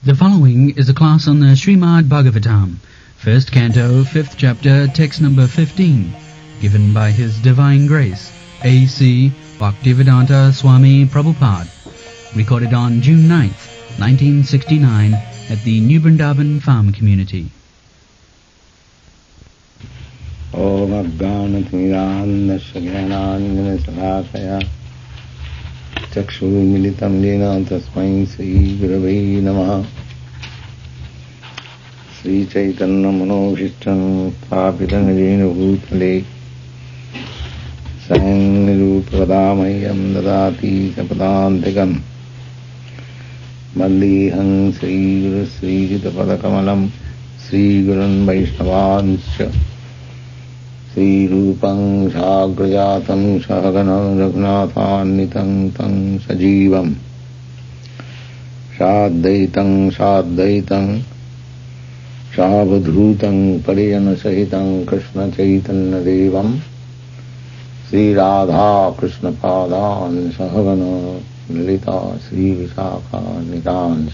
The following is a class on the Srimad Bhagavatam, first canto, fifth chapter, text number 15, given by His Divine Grace, A.C. Bhaktivedanta Swami Prabhupada, recorded on June 9th, 1969, at the New Vrindavan Farm Community. Om Ajnanatimirandasya Jnananjana-Salakaya Chakshurmilitam Yena Tasmai Sri Gurave Namaha. Sri Chaitanya Manobhishtam Sthapitam Jena Bhutale Swayam Nirupadamayyam Dadati Sapadantikam Vandeham Sri Guru Sri Gitapadakamalam Sri Gurun Vaishnavanscha Sri Rupam Sagrajatam Sahaganam Raghunathannitam Tam Sajivam Sadhaitam Sadhaitam Savadhutam Pariyana Sahitam Krishna Chaitanya Devam Sri Radha Krishna Padan Sahagana Lita Sri Visakha Nitans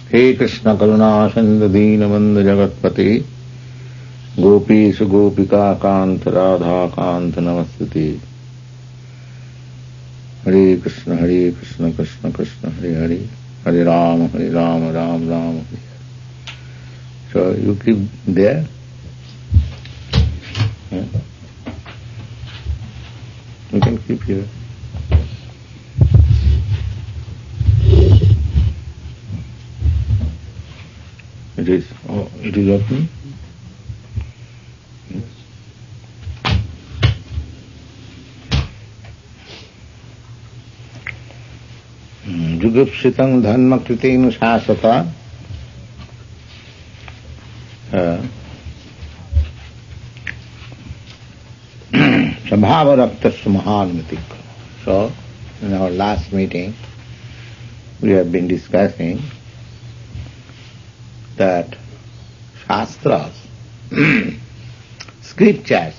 He Krishna Karuna Sindhu Deenabandhu Jagatpati Gopeshu Gopika Kanta Radha Kanta Namastute. Hare Krishna Krishna Krishna Hare Hare Hare Rama Rama Rama Hare. So you keep there. You can keep here. It is open. Jugupsitam dharma kritenu sasata Sabhava Raktasya Mahanmitik. So, in our last meeting, we have been discussing that Shastras, scriptures,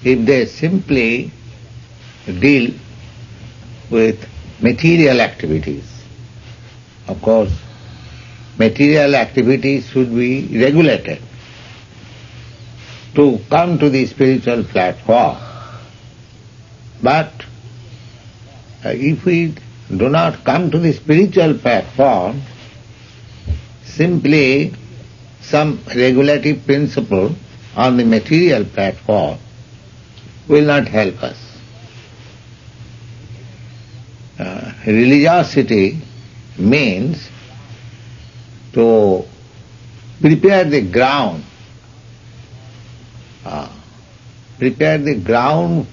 if they simply deal with material activities, of course, material activities should be regulated to come to the spiritual platform. But if we do not come to the spiritual platform, simply some regulative principle on the material platform will not help us. Religiosity means to prepare the ground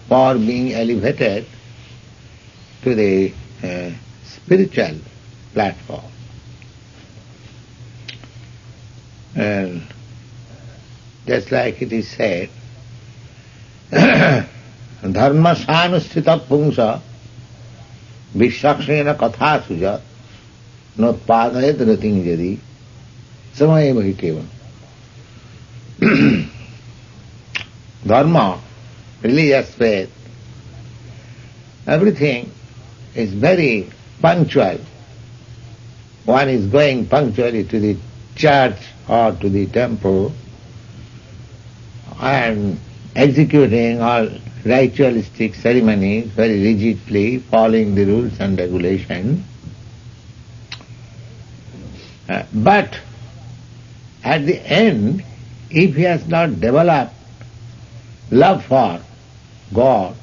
for being elevated to the spiritual platform. And just like it is said, dharma sanusthita pungsa vishakshena katha sujat notpadayat rating jadi samaya bhikeva. Dharma, religious faith, everything is very punctual. One is going punctually to the church or to the temple and executing all ritualistic ceremonies very rigidly, following the rules and regulations. But at the end, if he has not developed love for God,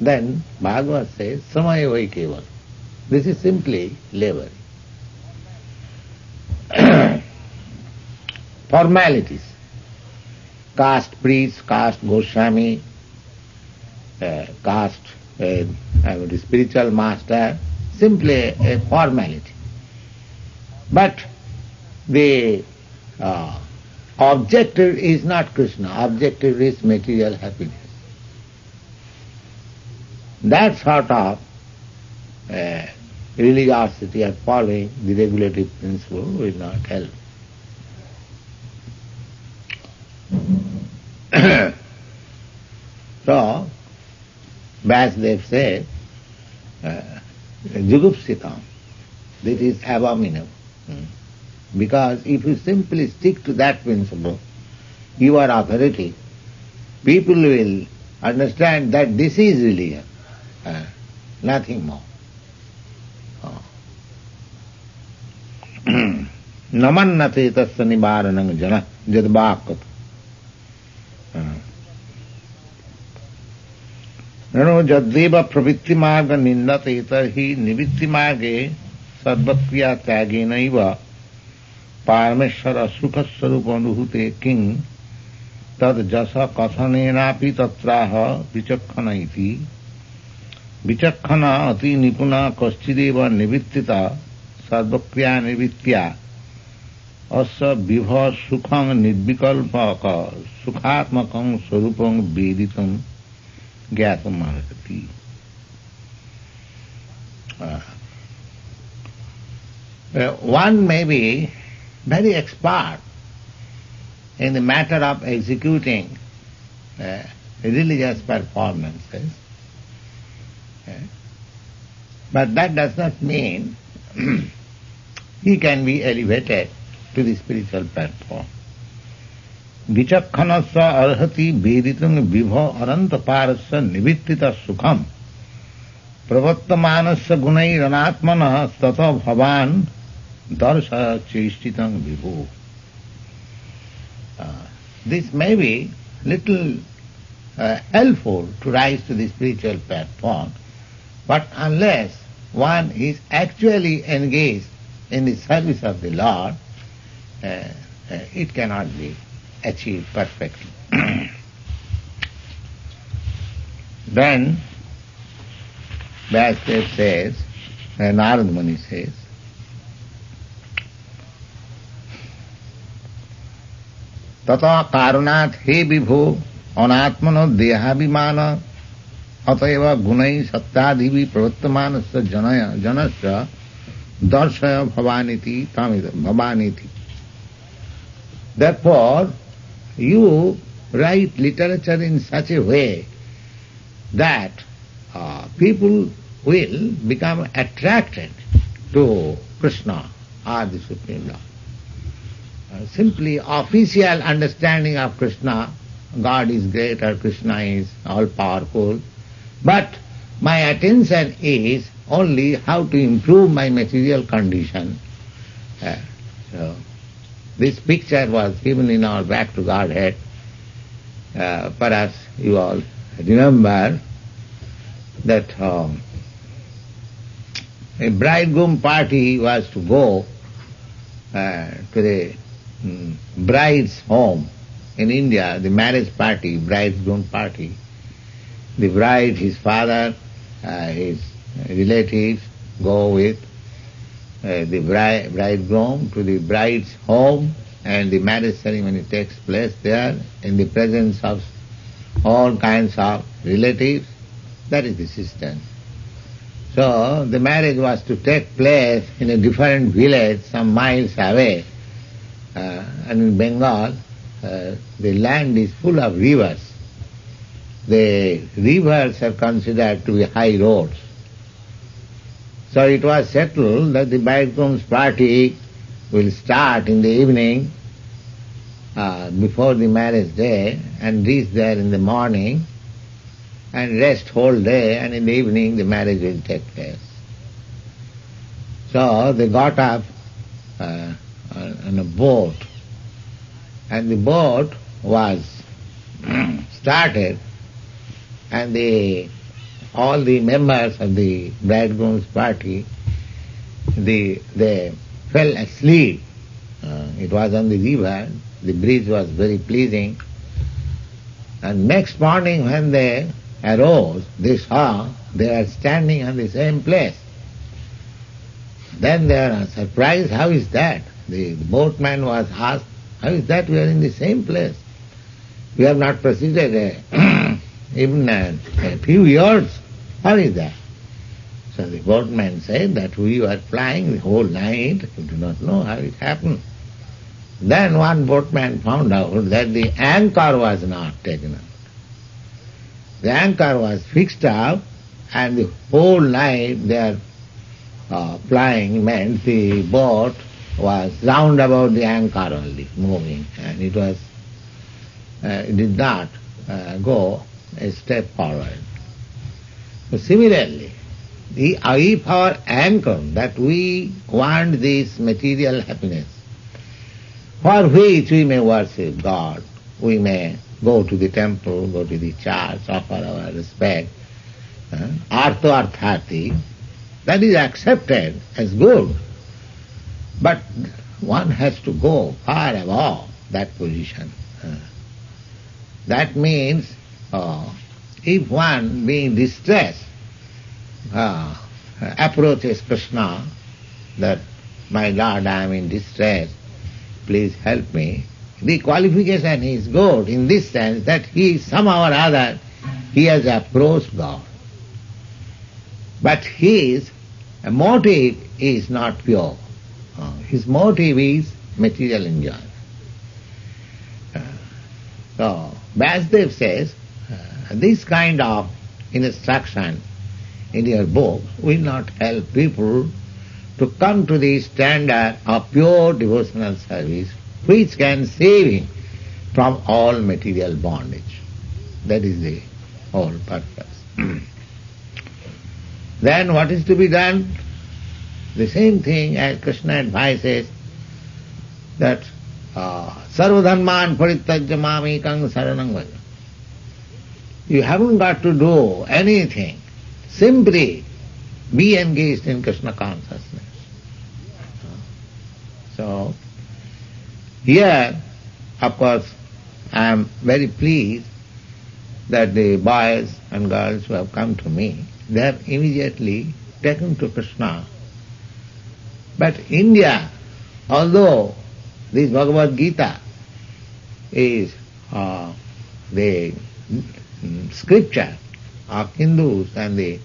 then Bhagavad says, Samaya Vaikeval. This is simply labor. Formalities. Caste priest, caste Goswami, caste spiritual master, simply a formality. But the objective is not Krishna, objective is material happiness. That sort of religiosity of following the regulative principle will not help. So, Vasudev said, jugupsitam. This is abominable. Because if you simply stick to that principle, your authority, people will understand that this is religion, nothing more. Namannate tasya nivaranam jana jadvakat. Nano jadeva pravitti marga nindate tarhi nivitti marge sarvakriya tyagena iva parameshwara sukha sarupa anuhute king tad jasa kathanenapi tatraha vichakkhana iti vichakkhana ati nipuna kaschideva nivittita sarvakriya nivitya asa vibha sukhang nidvikalpaka sukhatmakang sarupang veditam gyatam arhati. One may be very expert in the matter of executing religious performances, but that does not mean he can be elevated to the spiritual platform. Vichakhanasya arhati veditam vibha arantaparasya nivittita sukham pravattamanasya gunairanatmana tata bhavan darsha cheshtitam vibhu. This may be little helpful to rise to the spiritual platform, but unless one is actually engaged in the service of the Lord, it cannot be achieved perfectly. Then Vyasdev says, Narad Muni says, Tata karunat he vibho anatmano dehabhimana ataiva gunai satyadhivi pravattamanasya janasya darshaya bhavaniti bhavaniti. Therefore, you write literature in such a way that people will become attracted to Krishna or the Supreme Lord. Simply official understanding of Krishna, God is great or Krishna is all-powerful, but my attention is only how to improve my material condition. So, this picture was given in our Back to Godhead. Perhaps you all remember that a bridegroom party was to go to the bride's home in India, the marriage party, bridegroom party. The bride, his father, his relatives go with the bridegroom to the bride's home, and the marriage ceremony takes place there in the presence of all kinds of relatives. That is the system. So the marriage was to take place in a different village some miles away, and in Bengal the land is full of rivers. The rivers are considered to be high roads. So it was settled that the bridegroom's party will start in the evening before the marriage day and reach there in the morning and rest whole day, and in the evening the marriage will take place. So they got up on a boat, and the boat was started, and all the members of the bridegroom's party, they fell asleep. It was on the river, the breeze was very pleasing, and next morning when they arose, they saw they were standing on the same place. Then they were surprised, how is that? The boatman was asked, how is that we are in the same place? We have not proceeded even a few yards. How is that? So the boatman said that we were flying the whole night, we do not know how it happened. Then one boatman found out that the anchor was not taken out. The anchor was fixed up, and the whole night they are flying meant the boat was round about the anchor only, moving, and it did not go a step forward. So similarly, if our anchor, that we want this material happiness, for which we may worship God, we may go to the temple, go to the church, offer our respect, artho arthati, that is accepted as good. But one has to go far above that position. That means if one being distressed approaches Krishna that, my Lord, I am in distress, please help me, the qualification is good in this sense that he somehow or other he has approached God. But his motive is not pure. His motive is material enjoyment. So Vasudev says, this kind of instruction in your book will not help people to come to the standard of pure devotional service which can save him from all material bondage. That is the whole purpose. Then what is to be done? The same thing as Krishna advises that sarvadharman parityajya mamekang saranam vraja. You haven't got to do anything. Simply be engaged in Krishna consciousness. So, here, of course, I am very pleased that the boys and girls who have come to me, they have immediately taken to Krishna. But India, although this Bhagavad Gita is the scripture of Hindus and the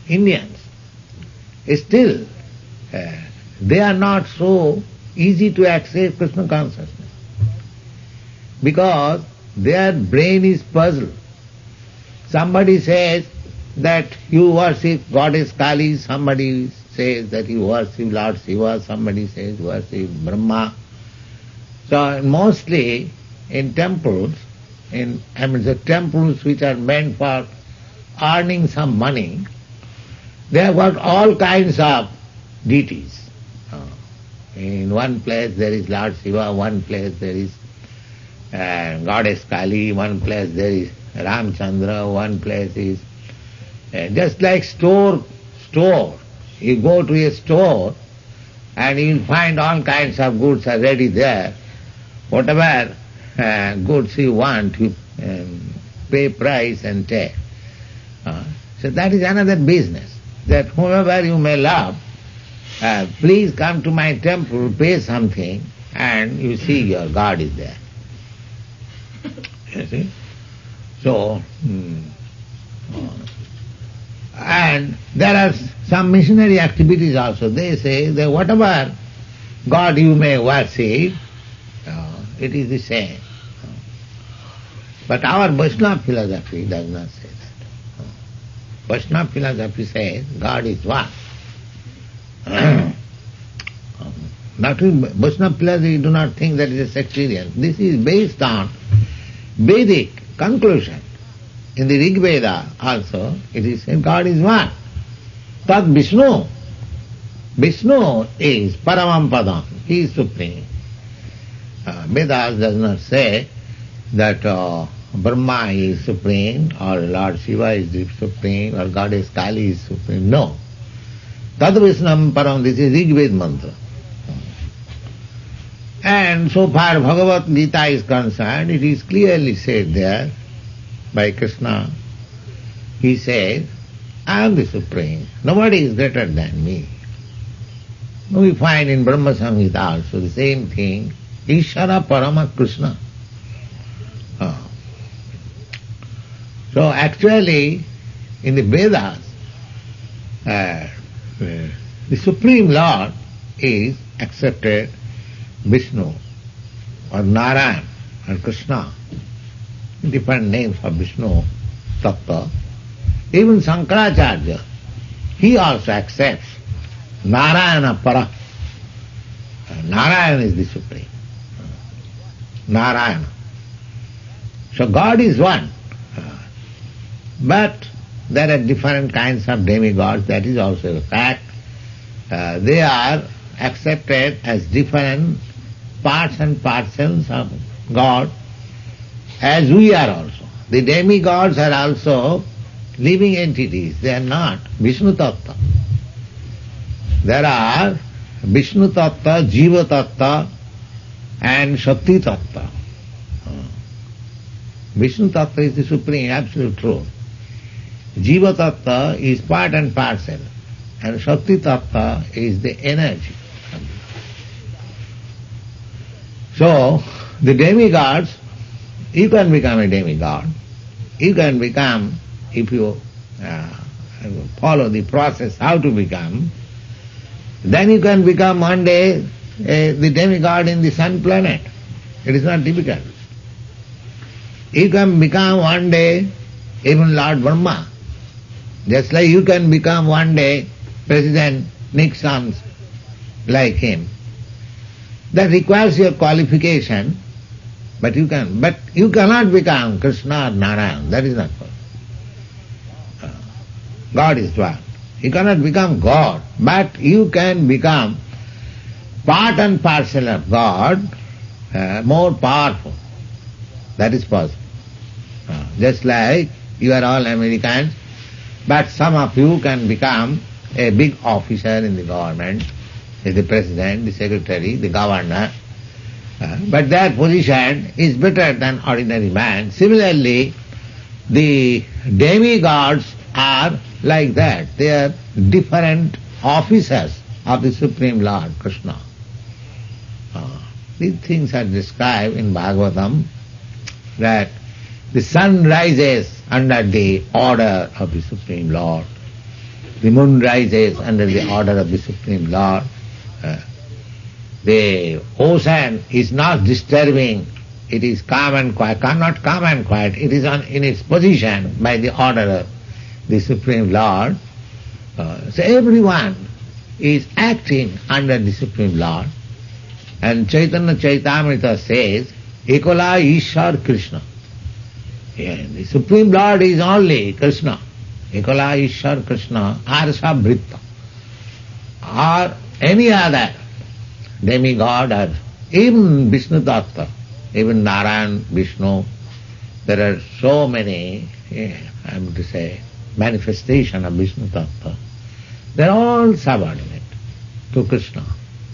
Indians, still they are not so easy to accept Krishna consciousness because their brain is puzzled. Somebody says that you worship Goddess Kali, somebody says that you worship Lord Shiva, somebody says worship Brahma. So mostly in temples, the temples which are meant for earning some money, they have got all kinds of deities. In one place there is Lord Shiva, one place there is Goddess Kali, one place there is Ramchandra, one place is just like store. You go to a store and you will find all kinds of goods are ready there. Whatever goods you want, you pay price and take. So that is another business, that whomever you may love, please come to my temple, pay something, and you see your God is there. You see? So, and there are some missionary activities also. They say that whatever God you may worship, it is the same. But our Vaishnava philosophy does not say that. Vaishnava philosophy says God is one. Not in Vaishnava philosophy, you do not think that it is sectarian. This is based on Vedic conclusion. In the Rig Veda also, it is said God is one. Tad Vishnu. Vishnu is Paramam Padam. He is supreme. Vedas does not say that Brahma is supreme, or Lord Shiva is supreme, or Goddess Kali is supreme. No. Tad Vishnam Param, this is Rig Veda mantra. And so far Bhagavad Gita is concerned, it is clearly said there by Krishna. He says, I am the supreme. Nobody is greater than me. We find in Brahma Samhita also the same thing. Ishara Parama Krishna. So actually, in the Vedas, the Supreme Lord is accepted Vishnu or Narayan or Krishna, different names for Vishnu, Tattva. Even Shankaracharya, he also accepts Narayana Para. Narayana is the Supreme. Narayana. So God is one. But there are different kinds of demigods, that is also a fact. They are accepted as different parts and parcels of God, as we are also. The demigods are also living entities, they are not Vishnu Tattva. There are Vishnu Tattva, Jiva Tattva and Shakti Tattva. Vishnu Tattva is the supreme, absolute truth. Jiva Tattva is part and parcel, and Shakti Tattva is the energy. So, the demigods, you can become a demigod. You can become, if you follow the process how to become, then you can become one day the demigod in the sun planet. It is not difficult. You can become one day even Lord Brahma. Just like you can become one day President Nixon like him. That requires your qualification, but you cannot become Krishna or Narayan. That is not possible. God is one. You cannot become God, but you can become part and parcel of God, more powerful. That is possible. Just like you are all Americans, but some of you can become a big officer in the government, the president, the secretary, the governor, but their position is better than ordinary man. Similarly, the demigods are like that. They are different officers of the Supreme Lord, Krishna. These things are described in Bhagavatam, that the sun rises under the order of the Supreme Lord. The moon rises under the order of the Supreme Lord. The ocean is not disturbing, it is calm and quiet, not calm and quiet, it is in its position by the order of the Supreme Lord. So everyone is acting under the Supreme Lord. And Chaitanya Chaitamrita says, Ekola Ishar Krishna. Yeah, the Supreme Lord is only Krishna. Ekola Ishar Krishna Arsa Vritta. Or any other demigod or even Vishnu Tattva, even Narayan, Vishnu, there are so many, I am to say, manifestation of Vishnu Tattva. They are all subordinate to Krishna,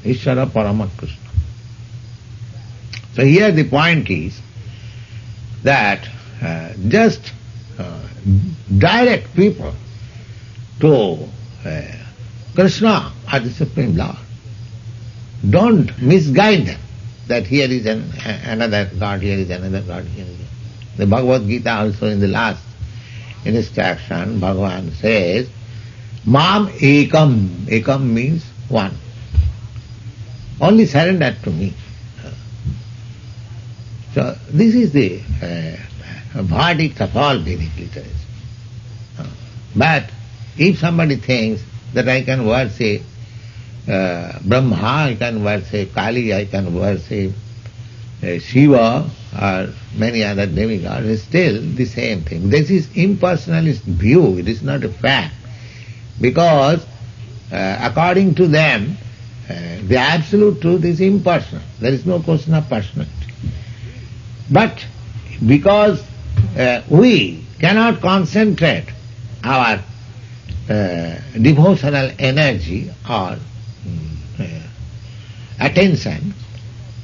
Ishvara Paramat Krishna. So here the point is that just direct people to Krishna or the Supreme Lord. Don't misguide them that here is another God, here is another God, here is another. The Bhagavad Gita also in the last instruction, Bhagavan says, Mam ekam. Ekam means one. Only surrender to me. So this is the verdict of all Vedic literature. But if somebody thinks that I can worship Brahma, I can worship Kali, I can worship Shiva or many other demigods, it's still the same thing. This is impersonalist view, it is not a fact. Because according to them, the absolute truth is impersonal. There is no question of personality. But because we cannot concentrate our devotional energy or attention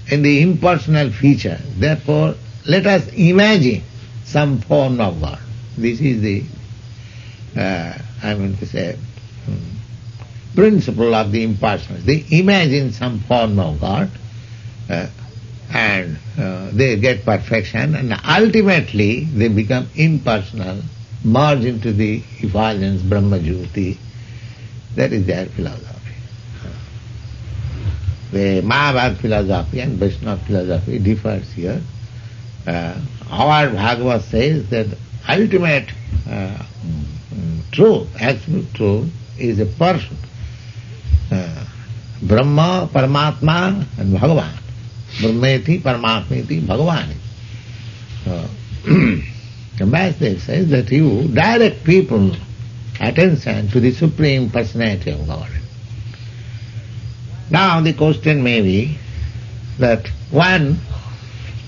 in the impersonal feature, therefore let us imagine some form of God. This is the, I mean to say, principle of the impersonal. They imagine some form of God and they get perfection, and ultimately they become impersonal, merge into the effulgence Brahma Jyoti. That is their philosophy. The Mahabharata philosophy and Vaishnava philosophy differs here. Our Bhagavad says that ultimate truth, absolute truth, is a person. Brahma, Paramatma and Bhagavan. Brahmeti, Paramatmeti, Bhagavani. The Master says that you direct people's attention to the Supreme Personality of God. Now the question may be that one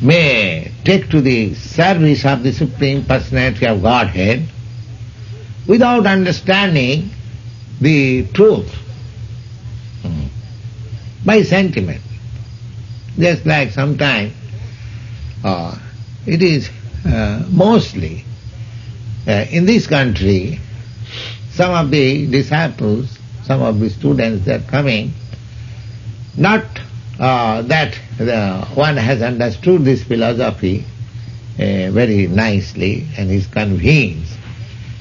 may take to the service of the Supreme Personality of Godhead without understanding the truth, by sentiment. Just like sometimes it is mostly in this country, some of the disciples, some of the students, they are coming, not that one has understood this philosophy very nicely and is convinced.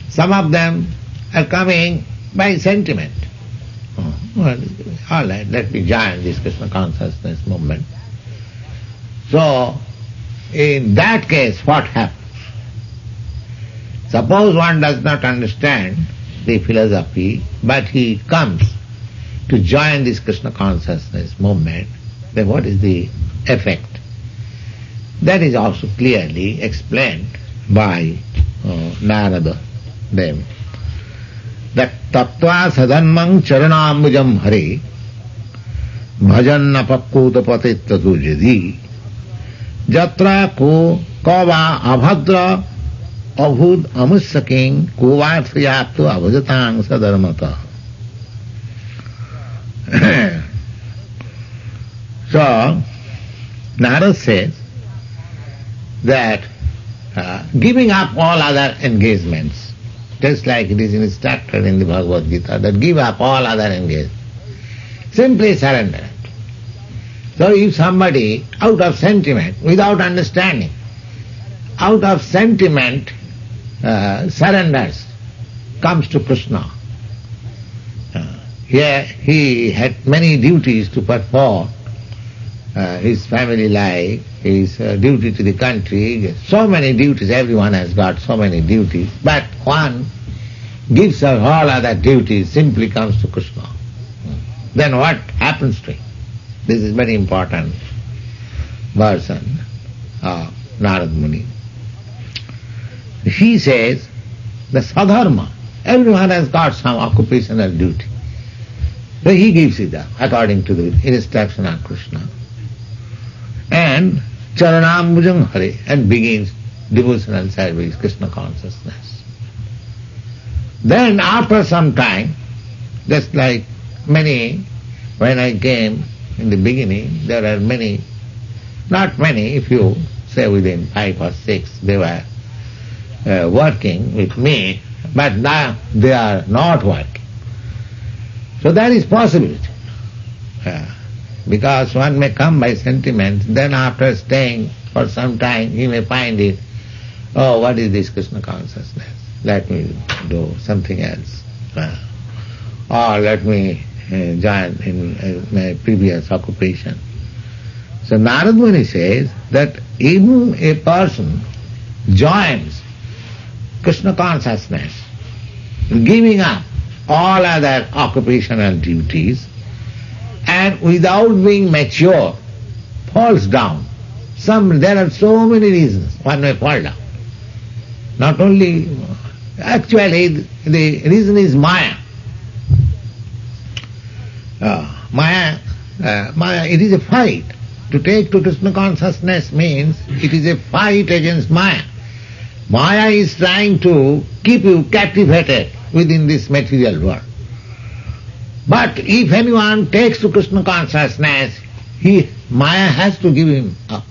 Some of them are coming by sentiment. Well, all right, let me join this Krishna consciousness movement. So, in that case, what happens? Suppose one does not understand the philosophy, but he comes to join this Krishna consciousness movement, then what is the effect? That is also clearly explained by Narada Dev. That tattva sadanmang charanambujam hare bhajan napakkuta patittatu jadi jatra ko kava abhadra abhud amussaking kuvatriyaptu abhajatang sadharmata. So, Narada says that giving up all other engagements, just like it is instructed in the Bhagavad Gita, that give up all other engagements, simply surrender it. So if somebody, out of sentiment, without understanding, out of sentiment surrenders, comes to Krishna. Here he had many duties to perform, his family life, his duty to the country, so many duties, everyone has got so many duties, but one gives up all other duties, simply comes to Krishna. Then what happens to him? This is very important version of Narad Muni. He says, the sadharma, everyone has got some occupational duty. So he gives it up according to the instruction of Krishna. And charanambujam hare, and begins devotional service, Krishna consciousness. Then after some time, just like many, when I came in the beginning, there are many, not many, if you say within 5 or 6, they were working with me, but now they are not working. So that is possibility. Because one may come by sentiment, then after staying for some time, he may find it, oh, what is this Krishna consciousness? Let me do something else. Or let me join in my previous occupation. So Narad Muni says that even a person joins Krishna consciousness, giving up all other occupational duties, and without being mature, falls down. There are so many reasons one may fall down. Not only, actually the reason is Maya. Maya, it is a fight. To take to Krishna consciousness means it is a fight against Maya. Maya is trying to keep you captivated within this material world. But if anyone takes to Krishna consciousness, Maya has to give him up.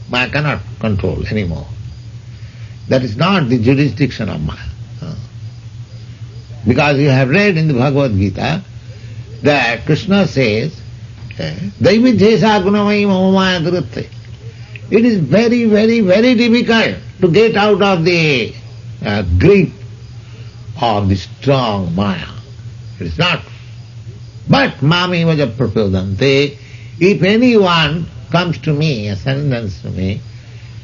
Maya cannot control anymore. That is not the jurisdiction of Maya. Because you have read in the Bhagavad Gita that Krishna says, Daividhyesa gunamai mamamaya durutte. It is very, very, very difficult to get out of the grip of the strong Maya. It is not. But mami vaja prachodante, if anyone comes to me, ascendance to me,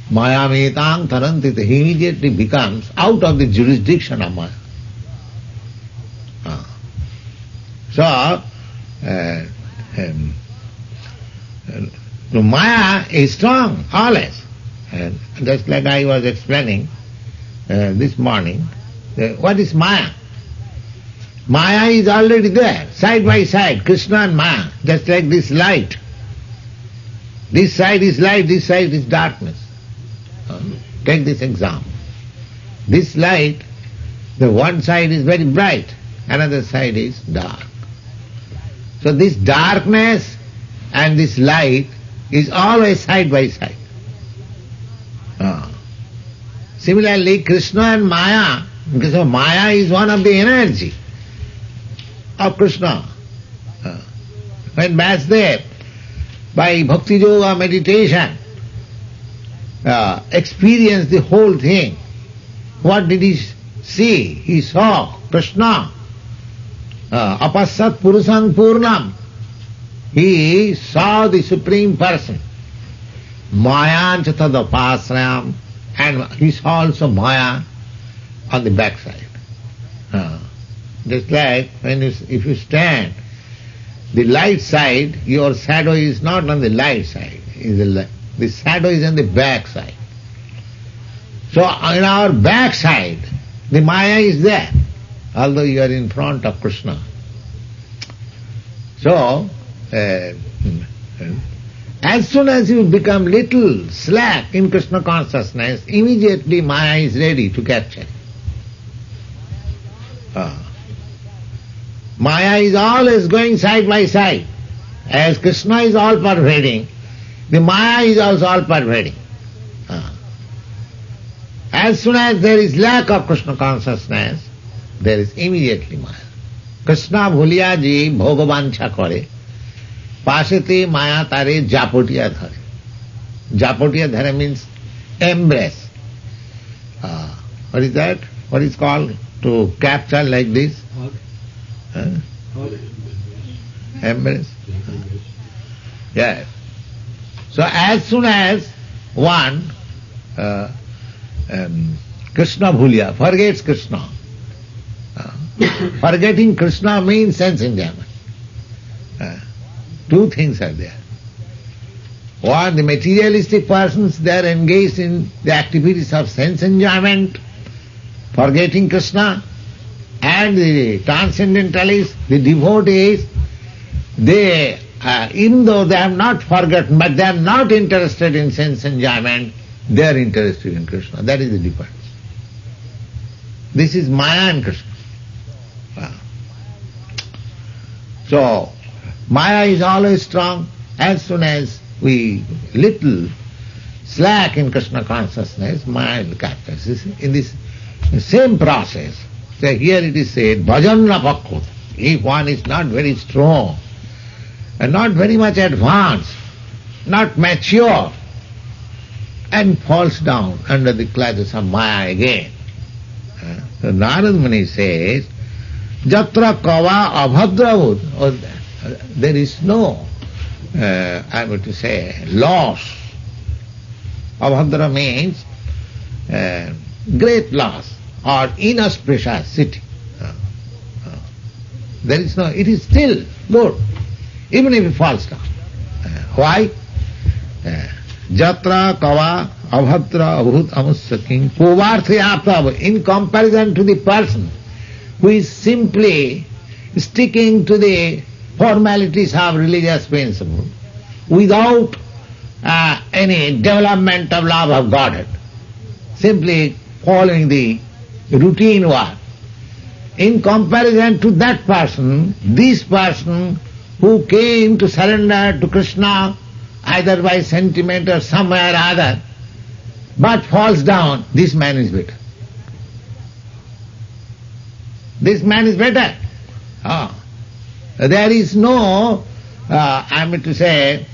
maya metang tarantita, he immediately becomes out of the jurisdiction of Maya. So, Maya is strong always. And just like I was explaining this morning, what is Maya? Maya is already there, side by side, Krishna and Maya, just like this light. This side is light, this side is darkness. Take this example. This light, the one side is very bright, another side is dark. So this darkness and this light is always side by side. Similarly, Krishna and Maya, because Maya is one of the energy of Krishna. When Vasudev, by Bhakti Yoga meditation, experienced the whole thing, what did he see? He saw Krishna, apasat purusam purnam. He saw the Supreme Person, Mayan chatadapasrayam, and he saw also Maya on the backside. Just like if you stand, the light side, your shadow is not on the light side, the shadow is on the back side. So on our back side, the Maya is there, although you are in front of Krishna. So, as soon as you become little slack in Krishna consciousness, immediately Maya is ready to capture. Maya is always going side by side. As Krishna is all pervading, the Maya is also all pervading. As soon as there is lack of Krishna consciousness, there is immediately Maya. Krishna bhuliya ji bhogavancha kare, pasete Maya tare japotiya dhare. Japotiya dhare means embrace. What is that? What is called to capture like this? Embrace. Yes. So as soon as one Krishna bhulya, forgets Krishna. Forgetting Krishna means sense enjoyment. Two things are there. One, the materialistic persons, they are engaged in the activities of sense enjoyment, forgetting Krishna, and the transcendentalists, the devotees, they, even though they have not forgotten, but they are not interested in sense enjoyment, they are interested in Krishna. That is the difference. This is Maya and Krishna. So, Maya is always strong. As soon as we little slack in Krishna consciousness, Maya will capture us. In this same process, so here it is said, bhajanna pakut. If one is not very strong, and not very much advanced, not mature, and falls down under the clutches of Maya again. So Narad Muni says, Jatra kava abhadravud, there is no, I would to say, loss. Abhadra means great loss or inauspicious city. There is no, it is still good, even if it falls down. Why? Jatra kava abhadra abhut amussaking povarthayapta, in comparison to the person who is simply sticking to the formalities of religious principle without any development of love of Godhead, simply following the routine work. In comparison to that person, this person who came to surrender to Krishna either by sentiment or some way or other, but falls down, this man is better. This man is better. There is no, I mean to say,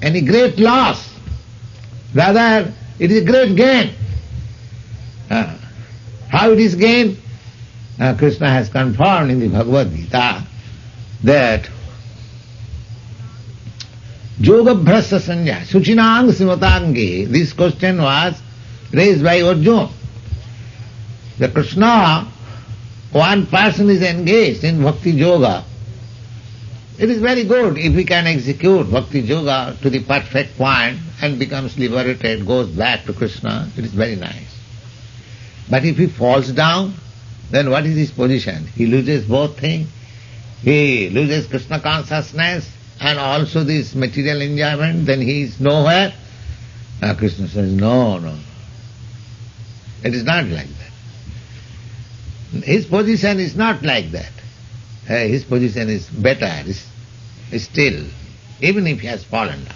any great loss. Rather, it is a great gain. How it is gain? Krishna has confirmed in the Bhagavad Gita that Yoga Bhrasta Sanya, Suchinang Simatangi, this question was raised by Arjuna. The Krishna, one person is engaged in Bhakti Yoga, It is very good if he can execute Bhakti Yoga to the perfect point and becomes liberated, goes back to Krishna, it is very nice. But if he falls down, then what is his position? He loses both things. He loses Krishna consciousness and also this material enjoyment, then he is nowhere. Krishna says, no. It is not like that. His position is not like that. His position is better, is still, even if he has fallen down.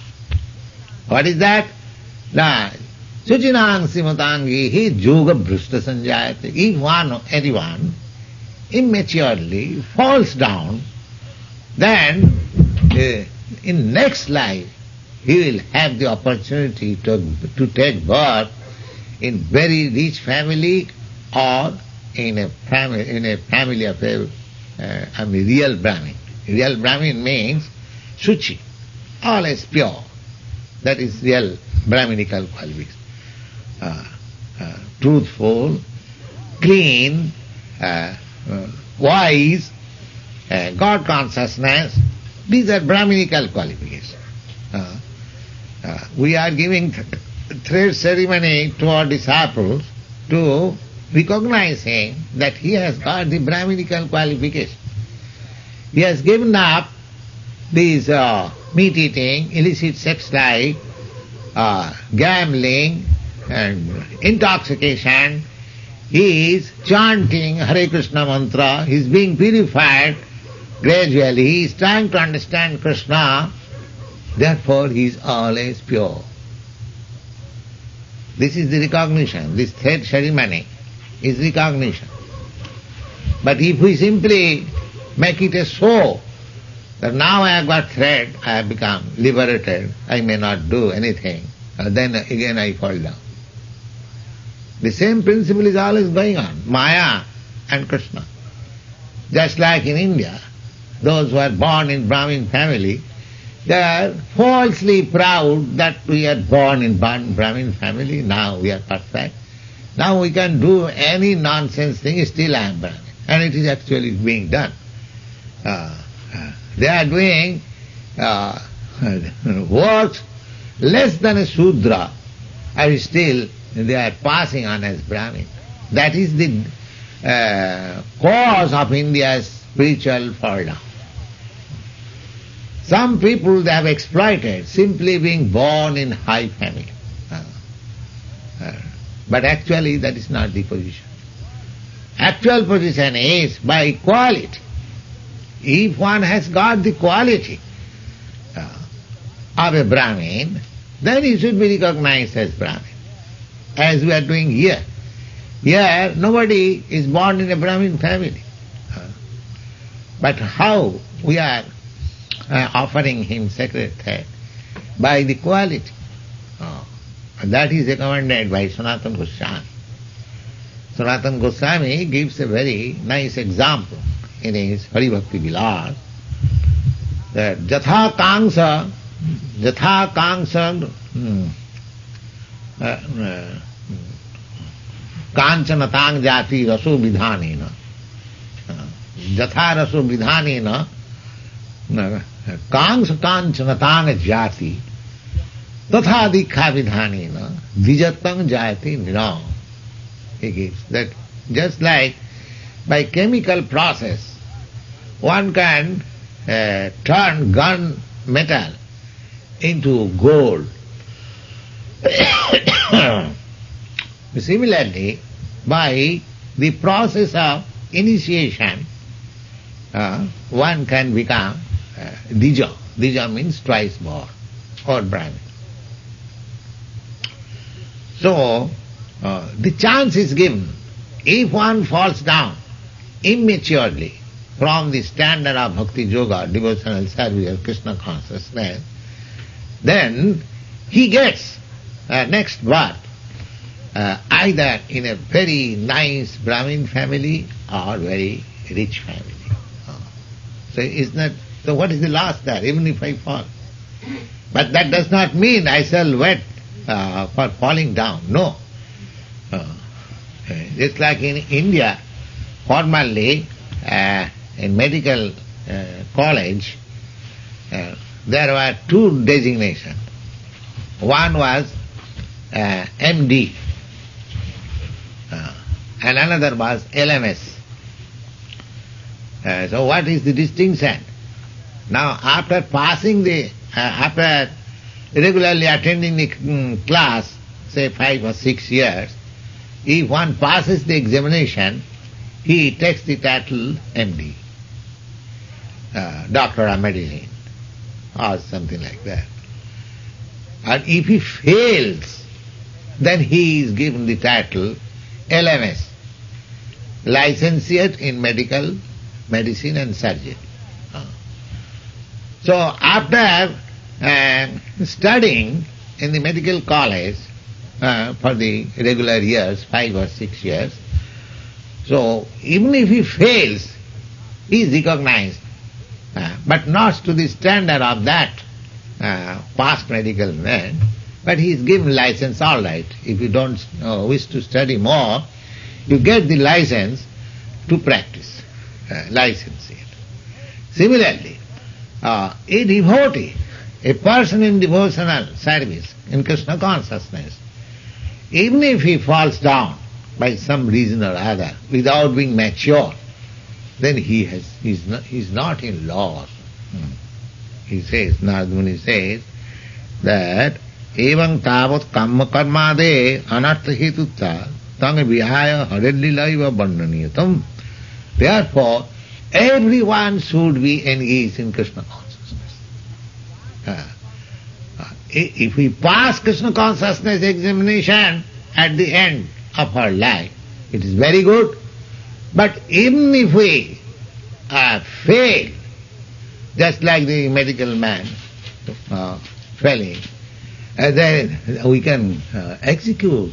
What is that? Suchinang simatangi hi yoga bhrishta sanjayate. If anyone immaturely falls down, then in next life he will have the opportunity to take birth in very rich family or in a family of a real Brahmin. Real Brahmin means Suchi, always pure. That is real Brahminical qualities. Truthful, clean, wise, God consciousness, these are Brahminical qualifications. We are giving thread ceremony to our disciples to recognize him that he has got the Brahminical qualification. He has given up these meat eating, illicit sex life, gambling and intoxication. He is chanting Hare Krishna mantra, he is being purified gradually, he is trying to understand Krishna, therefore he is always pure. This is the recognition, this third ceremony is recognition. But if we simply make it a show, that now I have got thread, I have become liberated, I may not do anything, then again I fall down. The same principle is always going on, Maya and Krishna. Just like in India, those who are born in Brahmin family, they are falsely proud that we are born in Brahmin family, now we are perfect. Now we can do any nonsense thing, still I am Brahmin. And it is actually being done. They are doing works less than a Shudra, and still they are passing on as Brahmin. That is the cause of India's spiritual fall down. Some people they have exploited simply being born in high family. But actually that is not the position. Actual position is by quality. If one has got the quality of a Brahmin, then he should be recognized as Brahmin, as we are doing here. Here nobody is born in a Brahmin family. But how we are offering him sacred thread? By the quality. That is recommended by Sanatana Goswami. Sanatana Goswami gives a very nice example in his Hari Bhakti Vilas, that Jatha Kangsa Kanchanatang Jati Raso Vidhanena Jatha Raso Vidhanena Kangsa Kanchanatang Jati Tatha Dikha Vidhanena Vijatang Jati Nirang. He gives that just like by chemical process one can turn gun metal into gold. Similarly, by the process of initiation, one can become Dija. Dija means twice more, or Brahmin. So, the chance is given. If one falls down immaturely from the standard of Bhakti Yoga, devotional service of Krishna consciousness, then he gets next birth either in a very nice Brahmin family or very rich family. So what is the loss there, even if I fall? But that does not mean I shall wait for falling down. No. Just like in India, formerly in medical college, there were two designations. One was MD and another was LMS. So what is the distinction? Now after after regularly attending the class, say 5 or 6 years, if one passes the examination, he takes the title MD, Doctor of Medicine, or something like that. And if he fails, then he is given the title LMS, Licentiate in Medical Medicine and Surgery. So after studying in the medical college for the regular years, 5 or 6 years, so even if he fails, he is recognized, but not to the standard of that past medical man, but he is given license, all right. If you don't wish to study more, you get the license to practice, license it. Similarly, a devotee, a person in devotional service, in Krishna consciousness, even if he falls down by some reason or other, without being mature, then he's not in loss. He says, Narada Muni says, that evam tavat kamma karmade anartha hetutta tanga vihaya haredlilaiva bandhaniyatam. Therefore, everyone should be engaged in Krishna consciousness. If we pass Krishna consciousness examination at the end of our life, it is very good. But even if we fail, just like the medical man failing, then we can execute,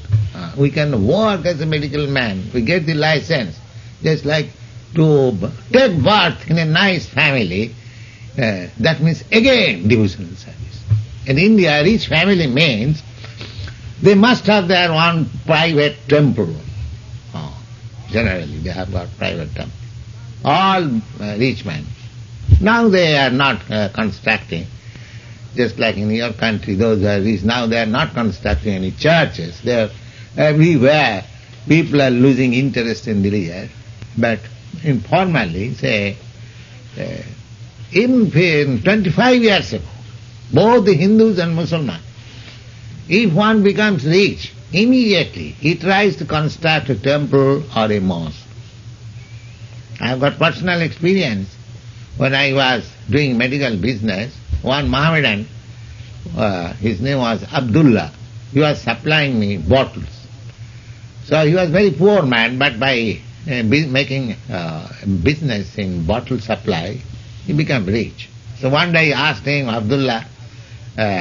we can work as a medical man, we get the license, just like to take birth in a nice family, that means again devotional service. In India, rich family means they must have their own private temple. Generally, they have got private temple. All rich men. Now they are not constructing, just like in your country, those who are rich, now they are not constructing any churches. They are everywhere. People are losing interest in religion. But informally, say, even 25 years ago, both the Hindus and Muslims, if one becomes rich, immediately he tries to construct a temple or a mosque. I have got personal experience. When I was doing medical business, one Mohammedan, his name was Abdullah, he was supplying me bottles. So he was very poor man, but by making business in bottle supply, he became rich. So one day I asked him, Abdullah,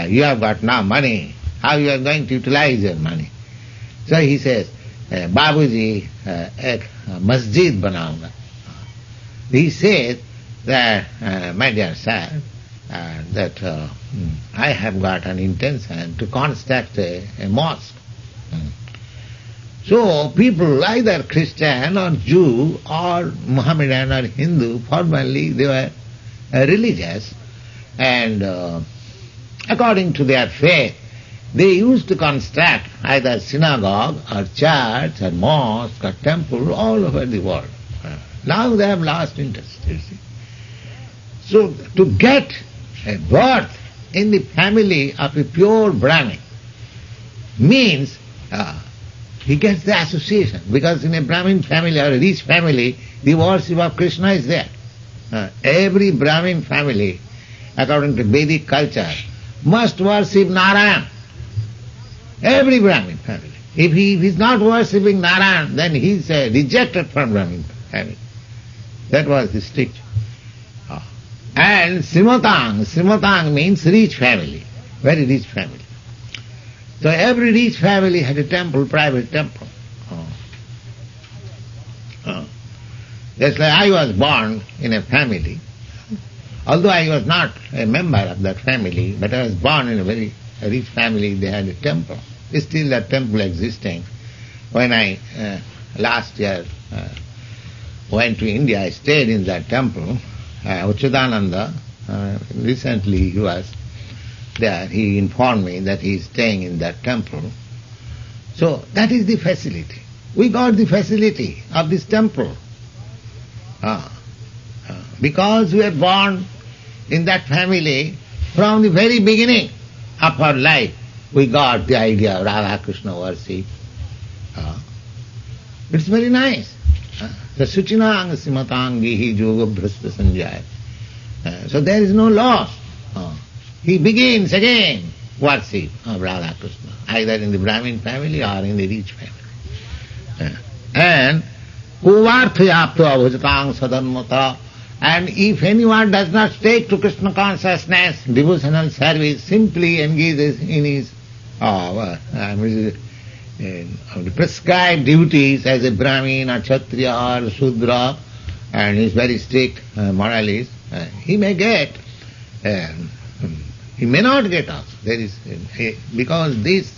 you have got now money, how you are going to utilize your money? So he says, Babuji, ek masjid banaunga. He said that, my dear sir, that I have got an intention to construct a mosque. So people, either Christian or Jew or Mohammedan or Hindu, formerly they were religious, and according to their faith, they used to construct either synagogue or church or mosque or temple all over the world. Now they have lost interest, you see. So to get a birth in the family of a pure Brahmin means he gets the association, because in a Brahmin family or a rich family, the worship of Krishna is there. Every Brahmin family, according to Vedic culture, must worship Narayan. Every Brahmin family. If he is not worshipping Narayan, then he is rejected from Brahmin family. That was the stricture. And Srimatang means rich family, very rich family. So every rich family had a temple, private temple. Just like I was born in a family, although I was not a member of that family, but I was born in a very rich family, they had a temple. Still that temple existing. When I last year went to India, I stayed in that temple. Uchidananda Recently he was there. He informed me that he is staying in that temple. So that is the facility. We got the facility of this temple. Because we are born in that family, from the very beginning of our life, we got the idea of Radha Krishna worship. It's very nice. The Suchinang Simatangihi Yoga Bhrasta Sanjaya. So there is no loss. He begins again worship of Radha Krishna, either in the Brahmin family or in the rich family. And Uvarthayapto Bhajatang Sadanmata. And if anyone does not take to Krishna consciousness, devotional service, simply engages in his prescribed duties as a Brahmin or Kshatriya or Shudra, and is very strict moralist, he may get, he may not get also. There is, because this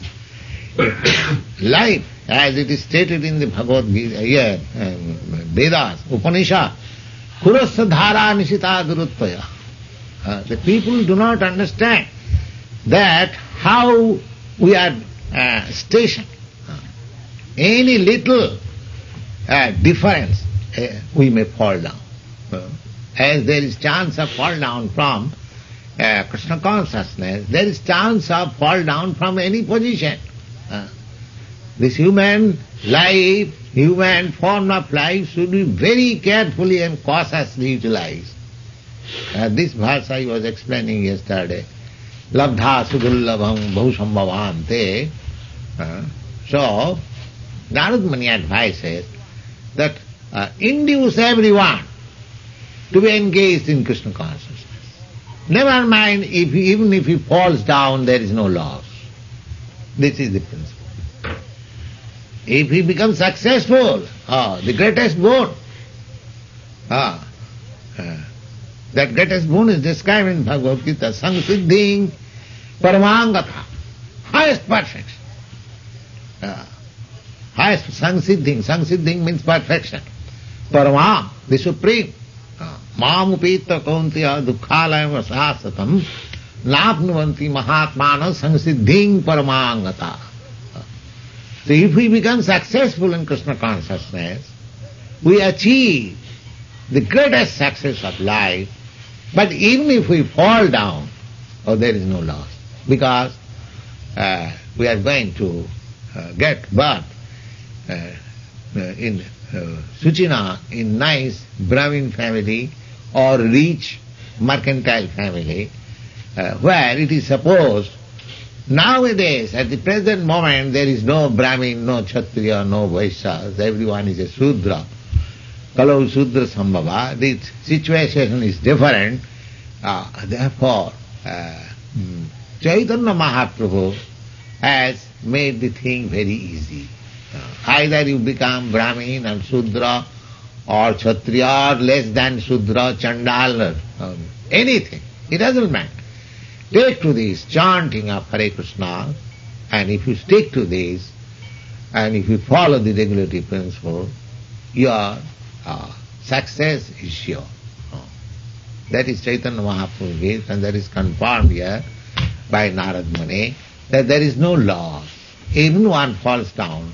life, as it is stated in the Bhagavad Gita, Vedas, Upanishad, Kurasa dhara nishita durutvaya. The people do not understand that how we are stationed. Any little difference, we may fall down. As there is chance of fall down from Krishna consciousness, there is chance of fall down from any position. This human life, human form of life should be very carefully and cautiously utilized. This verse I was explaining yesterday. Labdha sudullabham bhusambhavante. So, Narad Muni advises that induce everyone to be engaged in Krishna consciousness. Never mind, even if he falls down, there is no loss. This is the principle. If he becomes successful, the greatest boon. That greatest boon is described in Bhagavad Gita, Samsiddhing Paramangata, highest perfection. Highest Samsiddhing means perfection. Parama, the supreme. Mamupita kauntiya dukkhalayam sasatam napnuvanti mahatmana samsiddhing paramangata. So if we become successful in Krishna consciousness, we achieve the greatest success of life. But even if we fall down, there is no loss. Because we are going to get birth in Suchina, in nice Brahmin family or rich mercantile family, where it is supposed nowadays, at the present moment, there is no Brahmin, no Kshatriya, no Vaishyas, everyone is a Shudra. Kalau Shudra Sambhava, the situation is different. Therefore, Chaitanya Mahaprabhu has made the thing very easy. Either you become Brahmin and Shudra, or Kshatriya, or less than Shudra, Chandal, anything. It doesn't matter. Take to this chanting of Hare Krishna, and if you stick to this, and if you follow the regulative principle, your success is sure. That is Chaitanya Mahaprabhu's gift, and that is confirmed here by Narad Muni, that there is no loss. Even one falls down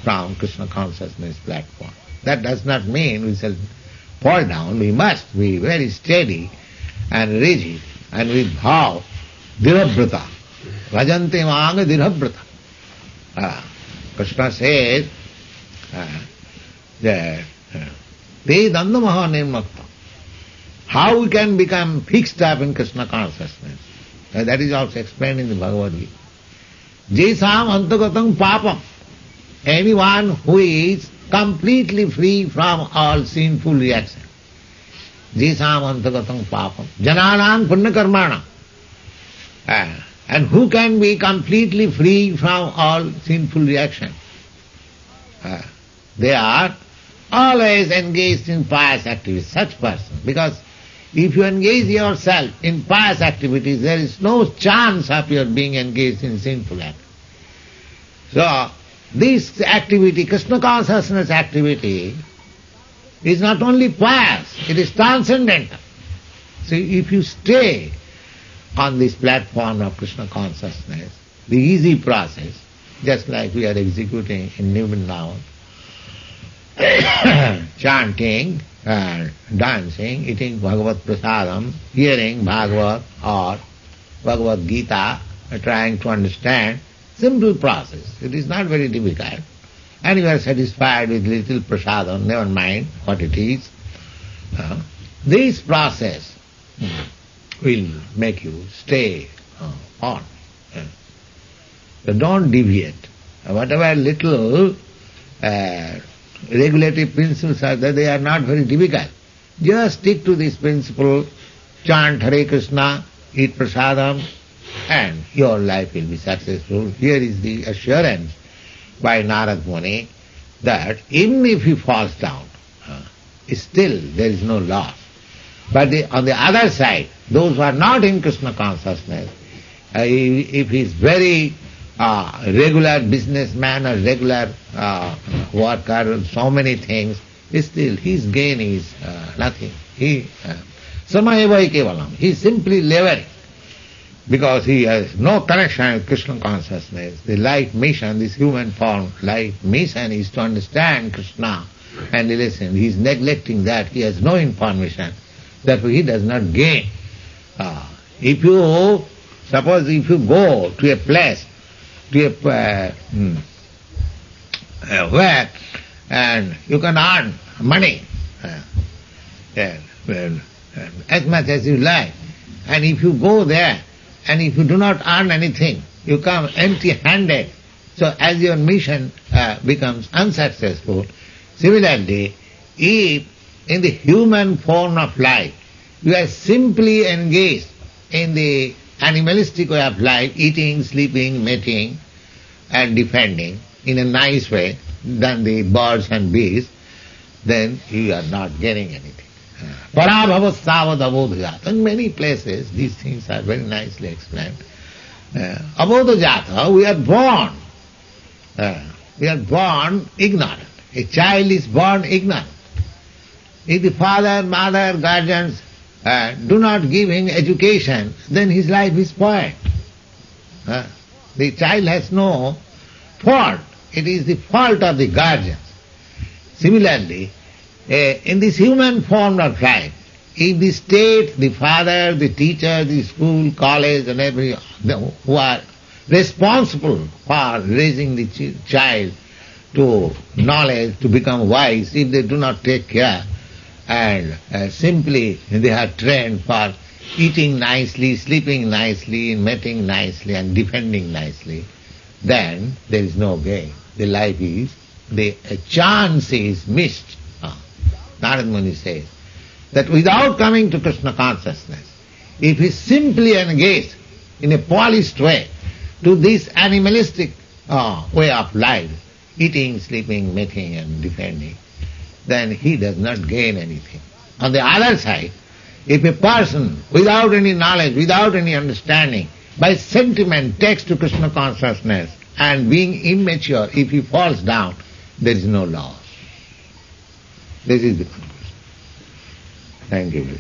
from Krishna consciousness platform. That does not mean we shall fall down. We must be very steady and rigid, and with bhav, dirabhrata. Bhajante manga dirabhrata. Krishna says that te dandamaha nirmakta. How we can become fixed up in Krishna consciousness. That is also explained in the Bhagavad Gita. Jesam antagatam papam. Anyone who is completely free from all sinful reaction. Jesam antagatam papam. Jananam punnakarmana. And who can be completely free from all sinful reaction? They are always engaged in pious activities, such person. Because if you engage yourself in pious activities, there is no chance of your being engaged in sinful acts. So, this activity, Krishna consciousness activity, is not only pious, it is transcendental. So if you stay on this platform of Krishna consciousness, the easy process, just like we are executing in Vrindavan, chanting, dancing, eating Bhagavad Prasadam, hearing Bhagavad or Bhagavad Gita, trying to understand, simple process. It is not very difficult. And you are satisfied with little prasadam, never mind what it is. This process will make you stay on. So don't deviate. Whatever little regulative principles are there, they are not very difficult. Just stick to this principle, chant Hare Krishna, eat prasadam, and your life will be successful. Here is the assurance by Narad Muni that even if he falls down, still there is no loss. But on the other side, those who are not in Krishna consciousness, if he is very regular businessman or regular worker, so many things, still his gain is nothing. Samayeva kevalam. He is simply laboring because he has no connection with Krishna consciousness. The life mission, this human form life mission is to understand Krishna and listen. He is neglecting that. He has no information. Therefore he does not gain. Suppose if you go to a place, where and you can earn money as much as you like, and if you go there and if you do not earn anything, you come empty-handed, so as your mission becomes unsuccessful. Similarly, if in the human form of life you are simply engaged in the animalistic way of life, eating, sleeping, mating and defending in a nice way than the birds and beasts, then you are not gaining anything. Parabhava savad abodhajata. In many places these things are very nicely explained. Abodhajata, we are born ignorant. A child is born ignorant. If the father, mother, guardians do not give him education, then his life is spoiled. The child has no fault. It is the fault of the guardians. Similarly, in this human form of life, if the state, the father, the teacher, the school, college and everyone who are responsible for raising the child to knowledge, to become wise, if they do not take care, and simply they are trained for eating nicely, sleeping nicely, mating nicely and defending nicely, then there is no gain. The life is, the chance is missed. Narad Muni says that without coming to Krishna consciousness, if he simply engaged in a polished way to this animalistic way of life, eating, sleeping, mating and defending, then he does not gain anything. On the other side, if a person without any knowledge, without any understanding, by sentiment takes to Krishna consciousness and being immature, if he falls down, there is no loss. This is the conclusion. Thank you.